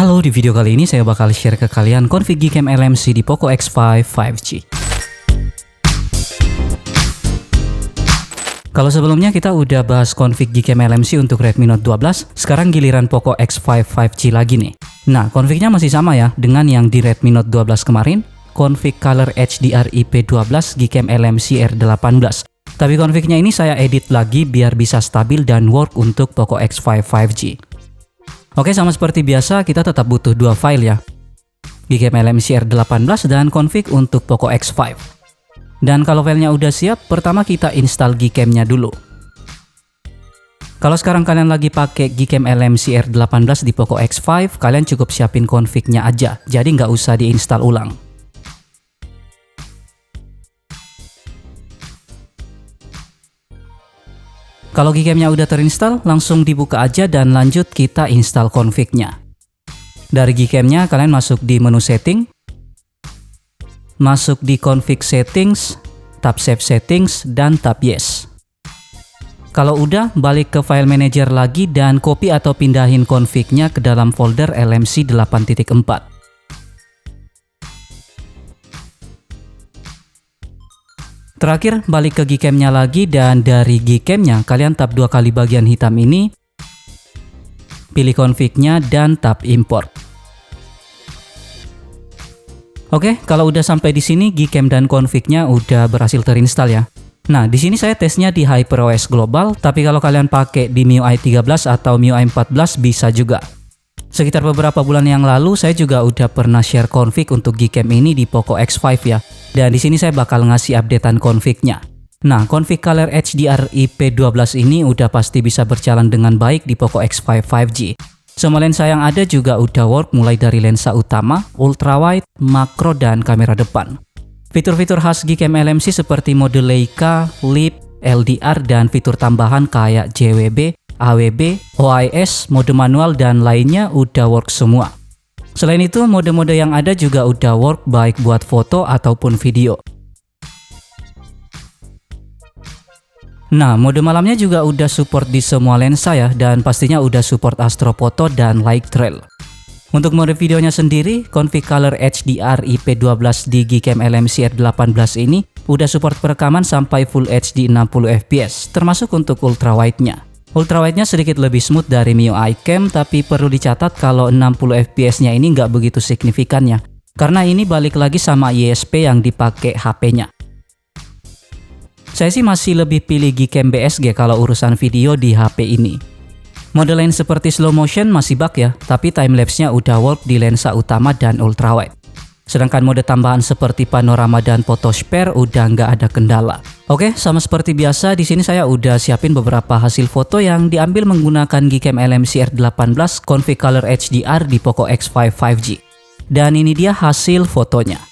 Halo, di video kali ini saya bakal share ke kalian config Gcam LMC di Poco X5 5G. Kalau sebelumnya kita udah bahas config Gcam LMC untuk Redmi Note 12, sekarang giliran Poco X5 5G lagi nih. Nah, confignya masih sama ya dengan yang di Redmi Note 12 kemarin, config color HDR IP12 Gcam LMC R18. Tapi confignya ini saya edit lagi biar bisa stabil dan work untuk Poco X5 5G. Oke, sama seperti biasa kita tetap butuh dua file ya, Gcam LMC R18 dan config untuk Poco X5. Dan kalau filenya udah siap, pertama kita install Gcam-nya dulu. Kalau sekarang kalian lagi pakai Gcam LMC R18 di Poco X5, kalian cukup siapin config-nya aja, jadi nggak usah diinstal ulang. Kalau Gcam-nya udah terinstall, langsung dibuka aja dan lanjut kita install config-nya. Dari Gcam-nya kalian masuk di menu setting, masuk di config settings, tab save settings, dan tab yes. Kalau udah, balik ke file manager lagi dan copy atau pindahin config-nya ke dalam folder LMC 8.4. Terakhir, balik ke Gcam-nya lagi dan dari Gcam-nya kalian tap dua kali bagian hitam ini, pilih config-nya dan tap import. Oke, kalau udah sampai di sini Gcam dan config-nya udah berhasil terinstall ya. Nah, di sini saya tesnya di HyperOS Global, tapi kalau kalian pakai di MIUI 13 atau MIUI 14 bisa juga. Sekitar beberapa bulan yang lalu saya juga udah pernah share config untuk Gcam ini di Poco X5 ya. Dan di sini saya bakal ngasih updatean config-nya. Nah, config color HDR IP12 ini udah pasti bisa berjalan dengan baik di Poco X5 5G. Semua lensa yang ada juga udah work mulai dari lensa utama, ultrawide, makro, dan kamera depan. Fitur-fitur khas Gcam LMC seperti mode Leica, Leap, LDR, dan fitur tambahan kayak JWB, AWB, OIS, mode manual, dan lainnya udah work semua. Selain itu, mode-mode yang ada juga udah work baik buat foto ataupun video. Nah, mode malamnya juga udah support di semua lensa ya, dan pastinya udah support astrophoto dan light trail. Untuk mode videonya sendiri, config color HDR IP12 di Gcam LMC R18 ini udah support perekaman sampai Full HD 60fps, termasuk untuk ultrawide-nya. Ultrawide-nya sedikit lebih smooth dari MIUI Cam, tapi perlu dicatat kalau 60fps-nya ini nggak begitu signifikan ya, karena ini balik lagi sama ISP yang dipakai HP-nya. Saya sih masih lebih pilih Gcam BSG kalau urusan video di HP ini. Mode lain seperti slow motion masih bug ya, tapi timelapse-nya udah work di lensa utama dan ultrawide. Sedangkan mode tambahan seperti panorama dan photosphere udah nggak ada kendala. Oke, sama seperti biasa di sini saya udah siapin beberapa hasil foto yang diambil menggunakan Gcam LMC R18 config color HDR di Poco X5 5G. Dan ini dia hasil fotonya.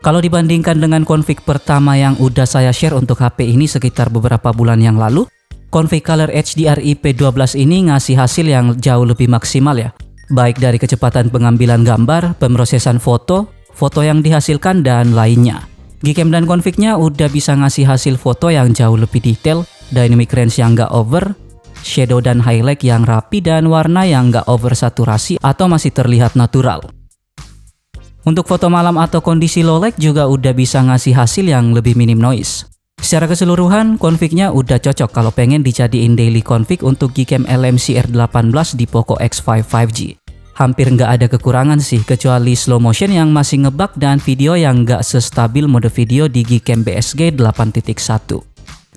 Kalau dibandingkan dengan config pertama yang udah saya share untuk HP ini sekitar beberapa bulan yang lalu, config Color HDR IP12 ini ngasih hasil yang jauh lebih maksimal ya. Baik dari kecepatan pengambilan gambar, pemrosesan foto, foto yang dihasilkan, dan lainnya. Gcam dan config-nya udah bisa ngasih hasil foto yang jauh lebih detail, dynamic range yang nggak over, shadow dan highlight yang rapi, dan warna yang nggak over saturasi atau masih terlihat natural. Untuk foto malam atau kondisi low light juga udah bisa ngasih hasil yang lebih minim noise. Secara keseluruhan, config-nya udah cocok kalau pengen dijadiin daily config untuk Gcam LMC R18 di Poco X5 5G. Hampir nggak ada kekurangan sih, kecuali slow motion yang masih ngebug dan video yang nggak sestabil mode video di Gcam BSG 8.1.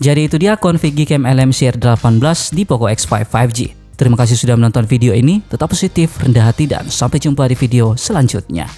Jadi itu dia config Gcam LMC R18 di Poco X5 5G. Terima kasih sudah menonton video ini, tetap positif, rendah hati, dan sampai jumpa di video selanjutnya.